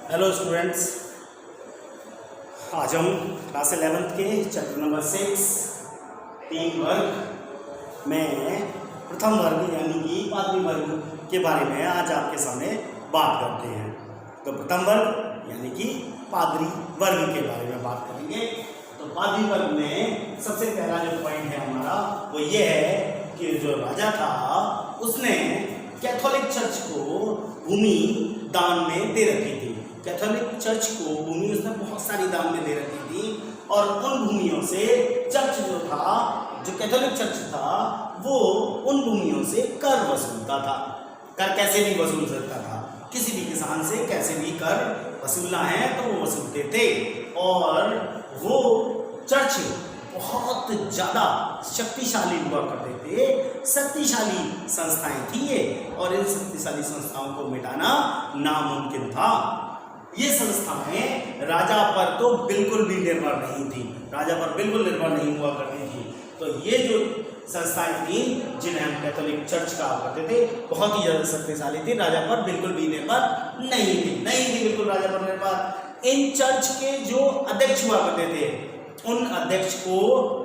Hello students, आज हम class 11th के चैप्टर नंबर 6 तीन वर्ग में प्रथम वर्ग यानी कि पादरी वर्ग के बारे में आज आपके सामने बात करते हैं। तो प्रथम वर्ग यानी कि पादरी वर्ग के बारे में बात करेंगे। तो पादरी वर्ग में सबसे पहला जो पॉइंट है हमारा वो ये है कि जो राजा था उसने कैथोलिक चर्च को भूमि दान में दे रखी थी। कैथोलिक चर्च को भूमि उसने बहुत सारी दान में दे रखी थी और उन भूमियों से चर्च जो था, जो कैथोलिक चर्च था, वो उन भूमियों से कर वसूलता था। कर कैसे भी वसूल सकता था, किसी भी किसान से कैसे भी कर वसूलना है तो वो वसूलते थे। और वो चर्च बहुत ज़्यादा शक्तिशाली हुआ करते थे, शक्तिशाली संस्थाएं थी ये, और इन शक्तिशाली संस्थाओं को मिटाना नामुमकिन था। ये संस्थाएं राजा पर तो बिल्कुल भी निर्भर नहीं थी, राजा पर बिल्कुल निर्भर नहीं हुआ करती थी। तो ये जो संस्थाएं थी जिन्हें हम कैथोलिक चर्च कहा करते थे, बहुत ही ज़्यादा शक्तिशाली थी, राजा पर बिल्कुल भी निर्भर नहीं थी बिल्कुल राजा पर निर्भर। इन चर्च के जो अध्यक्ष हुआ करते थे, उन अध्यक्ष को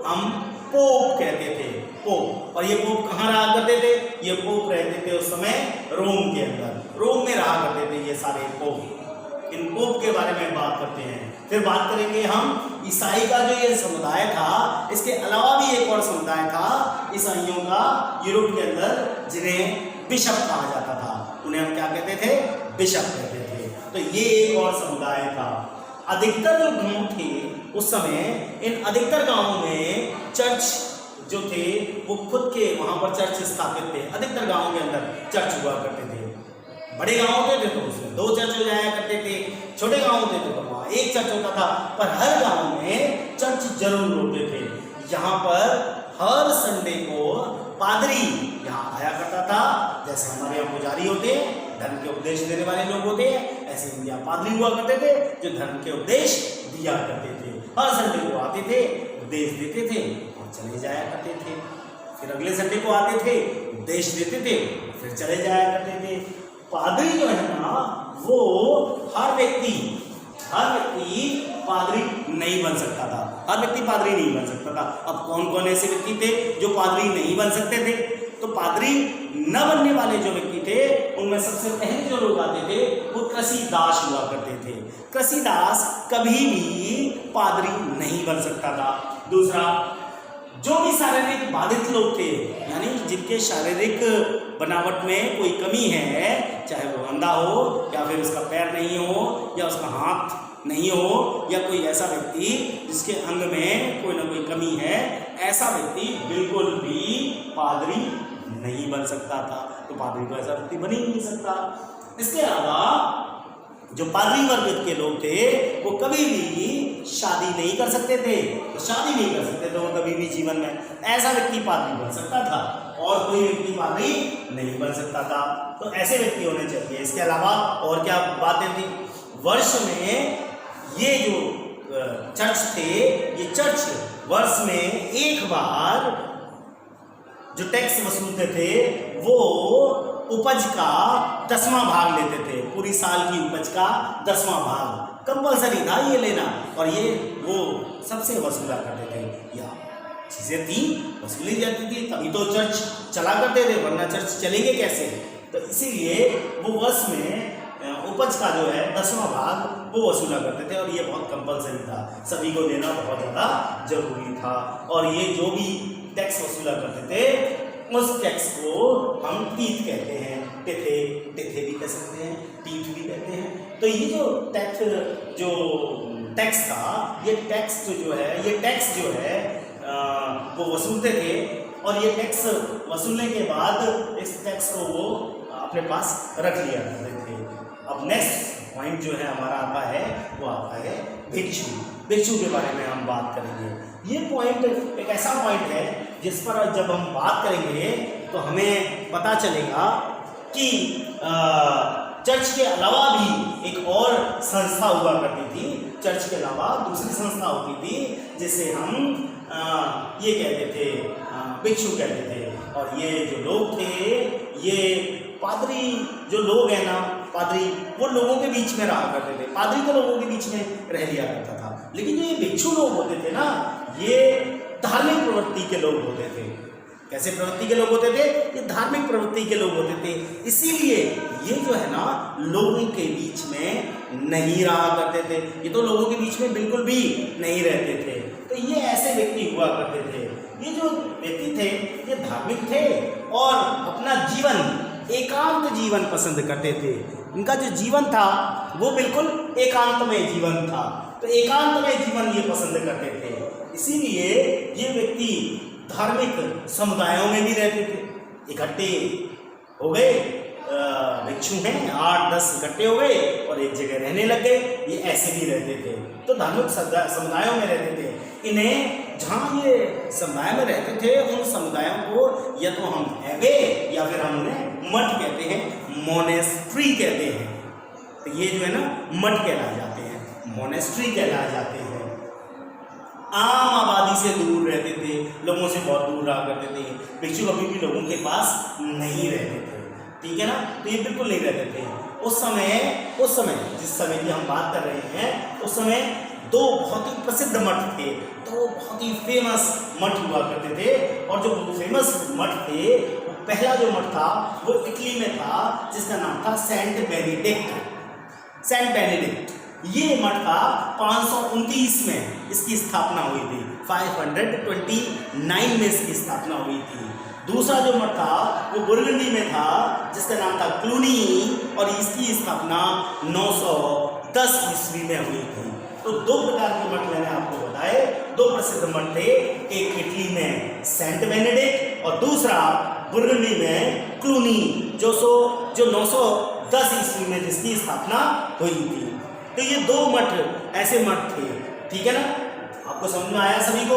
हम पोप कहते थे, पोप। और ये पोप कहाँ रहा करते थे? ये पोप रहते थे उस समय रोम के अंदर, रोम में रहा करते थे ये सारे पोप। इन पोप के बारे में बात करते हैं। फिर बात करेंगे हम ईसाई का जो ये समुदाय था, इसके अलावा भी एक और समुदाय था ईसाइयों का यूरोप के अंदर, जिन्हें बिशप कहा जाता था। उन्हें हम क्या कहते थे? बिशप कहते थे। तो ये एक और समुदाय था। अधिकतर जो गांव थे उस समय, इन अधिकतर गांवों में चर्च जो थे वो खुद के वहां पर चर्च स्थापित थे। अधिकतर गांवों के अंदर चर्च हुआ करते थे। बड़े गांव होते थे तो उसमें 2 चर्च हो जाया करते थे, छोटे गांव होते थे तो वहाँ 1 चर्च होता था। पर हर गांव में चर्च जरूर होते थे। यहाँ पर हर संडे को पादरी यहाँ आया करता था। जैसे हमारे यहाँ पुजारी होते हैं, धर्म के उपदेश देने वाले लोग होते हैं, ऐसे ही यहाँ पादरी हुआ करते थे जो धर्म के उपदेश दिया करते थे। हर संडे को आते थे, उपदेश देते थे और चले जाया करते थे। फिर अगले संडे को आते थे, उपदेश देते थे, फिर चले जाया करते थे। पादरी जो है ना, वो हर व्यक्ति पादरी नहीं बन सकता था। हर व्यक्ति पादरी नहीं बन सकता था। अब कौन कौन ऐसे व्यक्ति थे जो पादरी नहीं बन सकते थे? तो पादरी न बनने वाले जो व्यक्ति थे, उनमें सबसे पहले जो लोग आते थे वो कृषिदास हुआ करते थे। कृषिदास कभी भी पादरी नहीं बन सकता था। दूसरा, जो भी शारीरिक बाधित लोग थे, यानी जिनके शारीरिक बनावट में कोई कमी है, चाहे वो अंधा हो या फिर उसका पैर नहीं हो या उसका हाथ नहीं हो, या कोई ऐसा व्यक्ति जिसके अंग में कोई ना कोई कमी है, ऐसा व्यक्ति बिल्कुल भी पादरी नहीं बन सकता था। तो पादरी को ऐसा व्यक्ति बन ही नहीं सकता। इसके अलावा जो पादरी वर्ग के लोग थे वो कभी भी शादी नहीं कर सकते थे। तो शादी नहीं कर सकते थे वो कभी भी जीवन में, ऐसा व्यक्ति पादरी बन सकता था, और कोई व्यक्ति पादरी नहीं बन सकता था। तो ऐसे व्यक्ति होने चाहिए। इसके अलावा और क्या बातें थी? वर्ष में ये जो चर्च थे, ये चर्च वर्ष में एक बार जो टैक्स वसूलते थे वो उपज का 10वां भाग लेते थे। पूरी साल की उपज का 10वां भाग कंपलसरी था ये लेना, और ये वो सबसे वसूला करते थे। या चीज़ें थी, वसूली जाती थी, तभी तो चर्च चला करते थे, वरना चर्च चलेंगे कैसे? तो इसीलिए वो वर्ष में उपज का जो है 10वां भाग वो वसूला करते थे, और ये बहुत कंपलसरी था, सभी को देना बहुत ज़्यादा जरूरी था। और ये जो भी टैक्स वसूला करते थे उस टैक्स को हम टीथ कहते हैं, टेथे भी कह सकते हैं, टीथ भी कहते हैं। तो ये जो टैक्स था, ये टैक्स जो है वो वसूलते थे, और ये टैक्स वसूलने के बाद इस टैक्स को वो अपने पास रख लिया करते थे। अब नेक्स्ट पॉइंट जो है हमारा आता है वो आता है भिक्षु। भिक्षु के बारे में हम बात करेंगे। ये पॉइंट एक ऐसा पॉइंट है जिस पर जब हम बात करेंगे तो हमें पता चलेगा कि चर्च के अलावा भी एक और संस्था हुआ करती थी। चर्च के अलावा दूसरी संस्था होती थी जिसे हम ये कहते थे, भिक्षु कहते थे। और ये जो लोग थे, ये पादरी जो लोग हैं ना, पादरी, वो लोगों के बीच में रहा करते थे, पादरी तो लोगों के बीच में रह लिया करता था। लेकिन जो ये भिक्षु लोग होते थे ना, ये धार्मिक प्रवृत्ति के लोग होते थे। कैसे प्रवृत्ति के लोग होते थे? ये धार्मिक प्रवृत्ति के लोग होते थे। इसीलिए ये जो है ना, लोगों के बीच में नहीं रहा करते थे। ये तो लोगों के बीच में बिल्कुल भी नहीं रहते थे। तो ये ऐसे व्यक्ति हुआ करते थे। ये जो व्यक्ति थे, ये धार्मिक थे और अपना जीवन, एकांत जीवन पसंद करते थे। इनका जो जीवन था वो बिल्कुल एकांतमय जीवन था। तो एकांतमय जीवन ये पसंद करते थे। इसीलिए ये व्यक्ति धार्मिक समुदायों में भी रहते थे। इकट्ठे हो गए, भिक्षु हैं 8-10 इकट्ठे हो गए और एक जगह रहने लग गए। ये ऐसे भी रहते थे। तो धार्मिक समुदायों में रहते थे। इन्हें जहाँ ये समुदाय में रहते थे, उन समुदायों को या तो हम एबे या फिर हम उन्हें मठ कहते हैं, मोनेस्ट्री कहते हैं। तो ये जो है ना, मठ कहलाए जाते हैं, मोनेस्ट्री कहलाए जाते हैं। आम आबादी से दूर रहते थे, लोगों से बहुत दूर रहा करते थे। भिक्षु कभी भी लोगों के पास नहीं रहते थे, ठीक है ना। तो ये बिल्कुल नहीं रहते थे। उस समय जिस समय की हम बात कर रहे हैं, उस समय 2 बहुत ही प्रसिद्ध मठ थे, 2 बहुत ही फेमस मठ हुआ करते थे। और जो फेमस मठ थे, पहला जो मठ था वो इटली में था, जिसका नाम था सेंट बेनेडिक्ट। ये मठ था 529 में इसकी स्थापना हुई थी। 529 में इसकी स्थापना हुई थी। दूसरा जो मठ था वो बुर्गंडी में था, जिसका नाम था क्लूनी, और इसकी स्थापना 910 ईस्वी में हुई थी। तो 2 प्रकार के मठ मैंने आपको बताए, 2 प्रसिद्ध मठ थे। एक इटली में सेंट बेनेडिक्ट और दूसरा बुर्गंडी में क्लूनी, जो 910 ईस्वी में जिसकी स्थापना हुई थी। तो ये 2 मठ ऐसे मठ थे, ठीक है ना। आपको समझ में आया सभी को?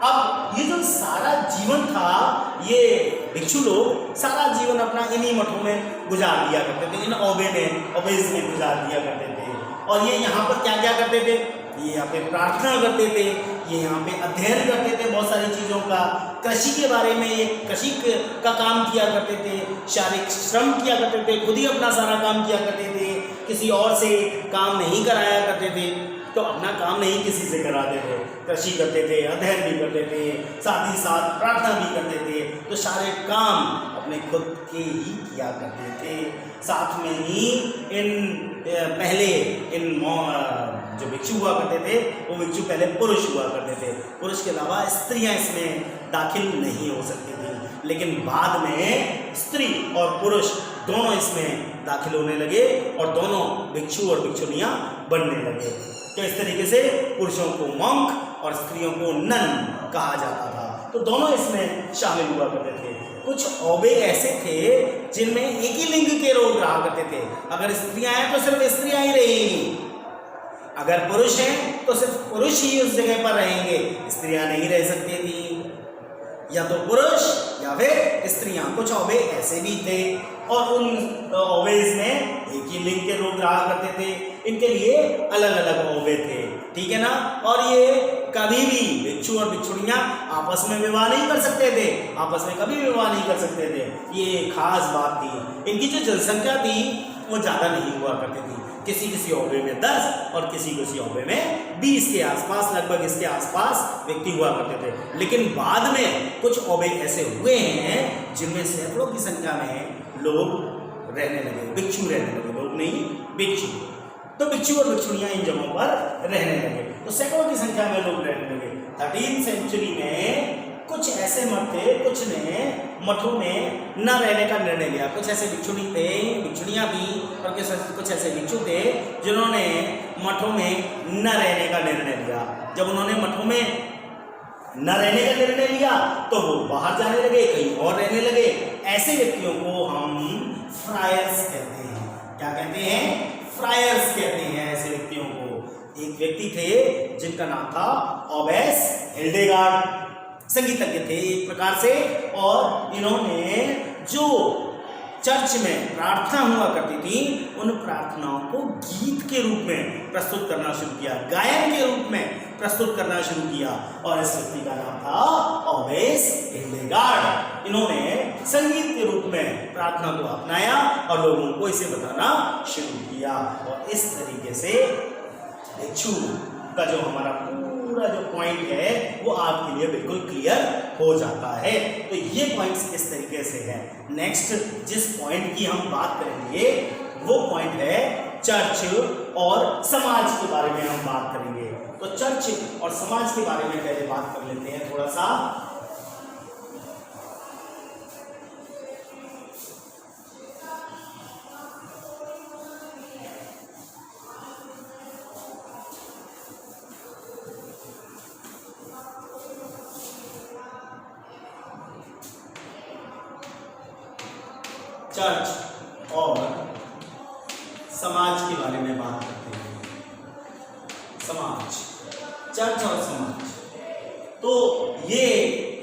अब ये जो सारा जीवन था, ये भिक्षु लोग सारा जीवन अपना इन्हीं मठों में गुजार दिया करते थे, इन ओबेज में गुजार दिया करते थे। और ये यहाँ पर क्या क्या करते थे? ये यहाँ पे प्रार्थना करते थे, ये यहाँ पे अध्ययन करते थे बहुत सारी चीज़ों का। कृषि के बारे में ये कृषि का काम किया करते थे, शारीरिक श्रम किया करते थे, खुद ही अपना सारा काम किया करते थे, किसी और से काम नहीं कराया करते थे। तो अपना काम नहीं किसी से कराते थे, कृषि करते थे, अध्ययन भी करते थे, साथ ही साथ प्रार्थना भी करते थे। तो सारे काम अपने खुद के ही किया करते थे। साथ में ही पहले जो भिक्षु हुआ करते थे, वो भिक्षु पहले पुरुष हुआ करते थे। पुरुष के अलावा स्त्रियां इसमें दाखिल नहीं हो सकती थी। लेकिन बाद में स्त्री और पुरुष दोनों इसमें दाखिल होने लगे और दोनों भिक्षु और भिक्षुनियाँ बनने लगे। तो इस तरीके से पुरुषों को मंक और स्त्रियों को नन कहा जाता था। तो दोनों इसमें शामिल हुआ करते थे। कुछ ओबे ऐसे थे जिनमें एक ही लिंग के लोग रहा करते थे। अगर स्त्रियां हैं तो सिर्फ स्त्रियां ही रहेंगी, अगर पुरुष हैं तो सिर्फ पुरुष ही उस जगह पर रहेंगे, स्त्रियां नहीं रह सकती थी। या तो पुरुष या फिर स्त्रियां। कुछ ओबे ऐसे भी थे और उन ओबेज में एक ही लिंग के लोग रहा करते थे। इनके लिए अलग अलग ओबे थे, ठीक है ना। और ये कभी भी भिक्षु और भिक्षुणियाँ आपस में विवाह नहीं कर सकते थे, आपस में कभी विवाह नहीं कर सकते थे। ये खास बात थी। इनकी जो जनसंख्या थी वो ज़्यादा नहीं हुआ करती थी। किसी ओबे में 10 और किसी ओबे में 20 के आसपास, लगभग इसके आसपास व्यक्ति हुआ करते थे। लेकिन बाद में कुछ ओबे ऐसे हुए हैं जिनमें सैकड़ों की संख्या में लोग रहने लगे, भिक्षु रहने लगे, लोग नहीं भिक्षु। तो भिक्षु और भिक्षुणियाँ इन जगहों पर रहने लगे, तो सैकड़ों की संख्या में लोग रहने लगे। 13वीं सेंचुरी में कुछ ऐसे मठ थे, कुछ ने मठों में न रहने का निर्णय लिया। कुछ ऐसे भिक्षुणियाँ थी और कुछ ऐसे भिक्षु थे जिन्होंने मठों में न रहने का निर्णय लिया। जब उन्होंने मठों में न रहने का निर्णय लिया तो वो बाहर जाने लगे, कहीं और रहने लगे। ऐसे व्यक्तियों को हम फ्रायर्स कहते हैं। क्या कहते हैं? फ्रायर्स कहते हैं ऐसे व्यक्तियों को। एक व्यक्ति थे जिनका नाम था ओबेस हिल्डेगार्ड, संगीतज्ञ थे एक प्रकार से। और इन्होंने जो चर्च में प्रार्थना हुआ करती थी, उन प्रार्थनाओं को गीत के रूप में प्रस्तुत करना शुरू किया, गायन के रूप में प्रस्तुत करना शुरू किया। और इस व्यक्ति का नाम था ओबेस हिल्डेगार्ड। इन्होंने संगीत के रूप में प्रार्थना को अपनाया और लोगों को इसे बताना शुरू किया। और इस तरीके से भिक्षु का जो हमारा पूरा जो पॉइंट है वो आपके लिए बिल्कुल क्लियर हो जाता है। तो ये पॉइंट्स इस तरीके से है। नेक्स्ट जिस पॉइंट की हम बात करेंगे वो पॉइंट है चर्च और समाज के बारे में हम बात करेंगे। तो चर्च और समाज के बारे में पहले बात कर लेते हैं थोड़ा सा। चर्च और समाज के बारे में बात करते हैं। समाज, चर्च और समाज, तो ये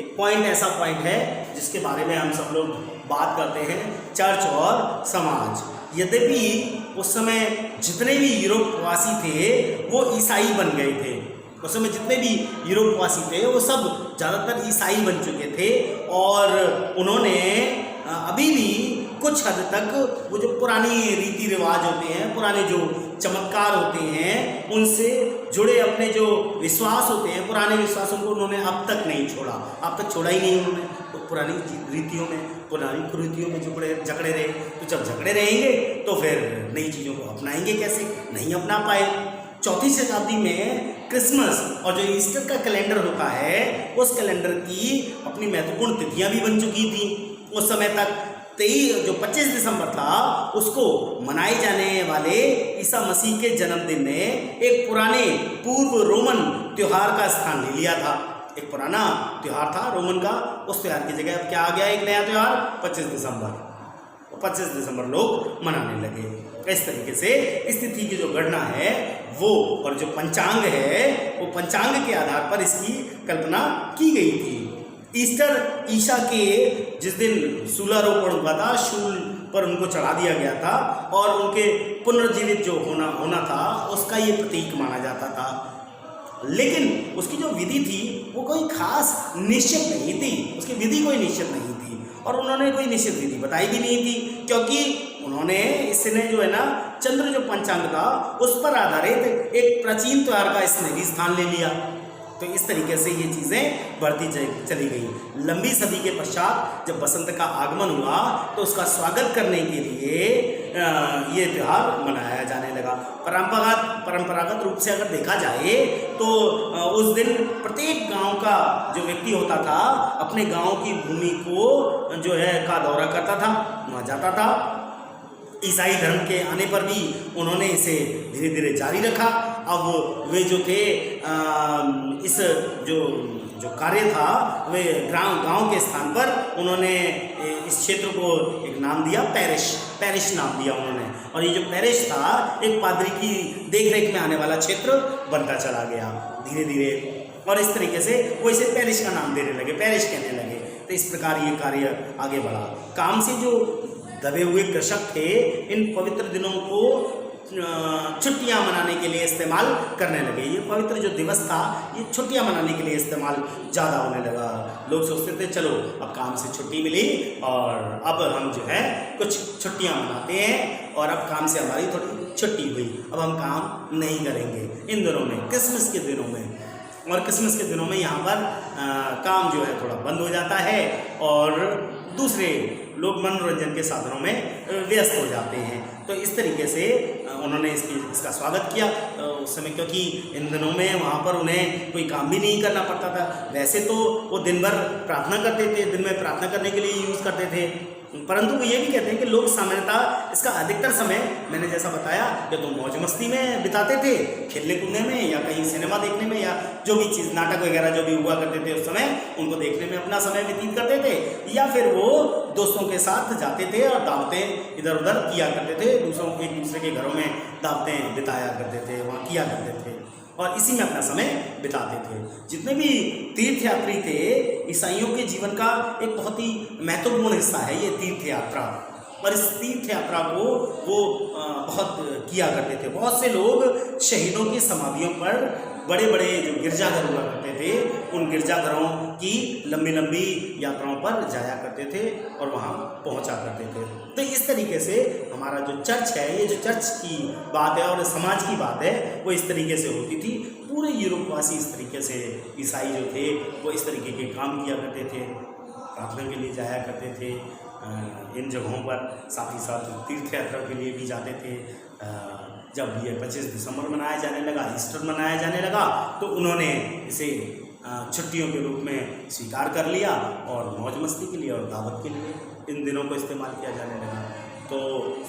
एक पॉइंट ऐसा पॉइंट है जिसके बारे में हम सब लोग बात करते हैं, चर्च और समाज। यद्यपि उस समय जितने भी यूरोपवासी थे वो ईसाई बन गए थे। उस समय जितने भी यूरोपवासी थे वो सब ज़्यादातर ईसाई बन चुके थे और उन्होंने अभी भी कुछ हद तक वो जो पुरानी रीति रिवाज होते हैं, पुराने जो चमत्कार होते हैं, उनसे जुड़े अपने जो विश्वास होते हैं, पुराने विश्वासों को उन्होंने अब तक नहीं छोड़ा। अब तक छोड़ा ही नहीं उन्होंने। तो पुरानी रीतियों में, पुरानी कुरीतियों में जकड़े रहे। तो जब जकड़े रहेंगे तो फिर नई चीज़ों को अपनाएंगे कैसे? नहीं अपना पाए। चौथी शताब्दी में क्रिसमस और जो ईस्टर का कैलेंडर होता है उस कैलेंडर की अपनी महत्वपूर्ण तिथियां भी बन चुकी थी। उस समय तक 25 दिसंबर था उसको मनाए जाने वाले ईसा मसीह के जन्मदिन ने एक पुराने पूर्व रोमन त्योहार का स्थान ले लिया था। एक पुराना त्योहार था रोमन का, उस त्योहार की जगह अब क्या आ गया? एक नया त्योहार 25 दिसंबर। 25 दिसंबर लोग मनाने लगे। इस तरीके से इस तिथि की जो गणना है वो और जो पंचांग है वो पंचांग के आधार पर इसकी कल्पना की गई थी। ईस्टर ईसा के जिस दिन शूलारोपण हुआ था, शूल पर उनको चढ़ा दिया गया था और उनके पुनर्जीवित जो होना था उसका ये प्रतीक माना जाता था। लेकिन उसकी जो विधि थी वो कोई खास निश्चित नहीं थी। उसकी विधि कोई निश्चित नहीं थी और उन्होंने कोई निश्चित विधि बताई भी नहीं थी, क्योंकि उन्होंने इसने जो है ना चंद्र जो पंचांग था उस पर आधारित एक प्राचीन त्योहार का इसने भी स्थान ले लिया। तो इस तरीके से ये चीज़ें बढ़ती चली गई। लंबी सदी के पश्चात जब बसंत का आगमन हुआ तो उसका स्वागत करने के लिए ये त्यौहार मनाया जाने लगा। परंपरागत रूप से अगर देखा जाए तो उस दिन प्रत्येक गांव का जो व्यक्ति होता था अपने गांव की भूमि को जो है का दौरा करता था, वहाँ जाता था। ईसाई धर्म के आने पर भी उन्होंने इसे धीरे धीरे जारी रखा। अब वे जो थे इस जो कार्य था वे गांव के स्थान पर उन्होंने इस क्षेत्र को एक नाम दिया, पैरिश नाम दिया उन्होंने। और ये जो पैरिश था एक पादरी की देखरेख में आने वाला क्षेत्र बनता चला गया धीरे धीरे, और इस तरीके से वो इसे पैरिश का नाम देने लगे, पैरिश कहने लगे। तो इस प्रकार ये कार्य आगे बढ़ा। काम से जो दबे हुए कृषक थे इन पवित्र दिनों को छुट्टियां मनाने के लिए इस्तेमाल करने लगे। ये पवित्र जो दिवस था ये छुट्टियां मनाने के लिए इस्तेमाल ज़्यादा होने लगा। लोग सोचते थे चलो अब काम से छुट्टी मिली और अब हम जो है कुछ छुट्टियां मनाते हैं और अब काम से हमारी थोड़ी छुट्टी हुई, अब हम काम नहीं करेंगे इन दिनों में, क्रिसमस के दिनों में। और क्रिसमस के दिनों में यहाँ पर काम जो है थोड़ा बंद हो जाता है और दूसरे लोग मनोरंजन के साधनों में व्यस्त हो जाते हैं। तो इस तरीके से उन्होंने इसका स्वागत किया उस समय, क्योंकि इन दिनों में वहाँ पर उन्हें कोई काम भी नहीं करना पड़ता था। वैसे तो वो दिन भर प्रार्थना करते थे, दिन में प्रार्थना करने के लिए यूज़ करते थे, परंतु वो ये भी कहते हैं कि लोग सामान्यतः इसका अधिकतर समय मैंने जैसा बताया या तो मौज मस्ती में बिताते थे, खेलने कूदने में या कहीं सिनेमा देखने में या जो भी चीज़ नाटक वगैरह जो भी हुआ करते थे उस समय उनको देखने में अपना समय व्यतीत करते थे, या फिर वो दोस्तों के साथ जाते थे और दावतें इधर उधर किया करते थे, एक दूसरे के घरों में दावतें बिताया करते थे, वहाँ किया करते थे और इसी में अपना समय बिताते थे। जितने भी तीर्थयात्री थे ईसाइयों के जीवन का एक बहुत ही महत्वपूर्ण हिस्सा है ये तीर्थ यात्रा। और इस तीर्थ यात्रा को वो बहुत किया करते थे। बहुत से लोग शहीदों की समाधियों पर बड़े बड़े जो गिरजाघर हुआ करते थे, उन गिरजाघरों की लंबी लंबी यात्राओं पर जाया करते थे और वहाँ पहुँचा करते थे। तो इस तरीके से हमारा जो चर्च है, ये जो चर्च की बात है और समाज की बात है, वो इस तरीके से होती थी। पूरे यूरोपवासी इस तरीके से, ईसाई जो थे वो इस तरीके के काम किया करते थे, प्रार्थना के लिए जाया करते थे इन जगहों पर। साथ ही साथ तीर्थ यात्रा के लिए भी जाते थे। जब ये 25 दिसंबर मनाया जाने लगा, ईस्टर मनाया जाने लगा, तो उन्होंने इसे छुट्टियों के रूप में स्वीकार कर लिया और मौज मस्ती के लिए और दावत के लिए इन दिनों को इस्तेमाल किया जाने लगा। तो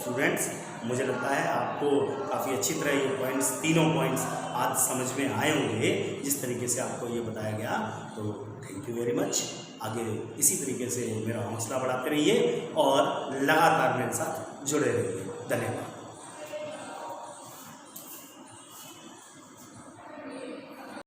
स्टूडेंट्स, मुझे लगता है आपको काफ़ी अच्छी तरह ये पॉइंट्स, तीनों पॉइंट्स आज समझ में आए होंगे जिस तरीके से आपको ये बताया गया। तो थैंक यू वेरी मच। आगे इसी तरीके से मेरा हौसला बढ़ाते रहिए और लगातार मेरे साथ जुड़े रहिए। धन्यवाद।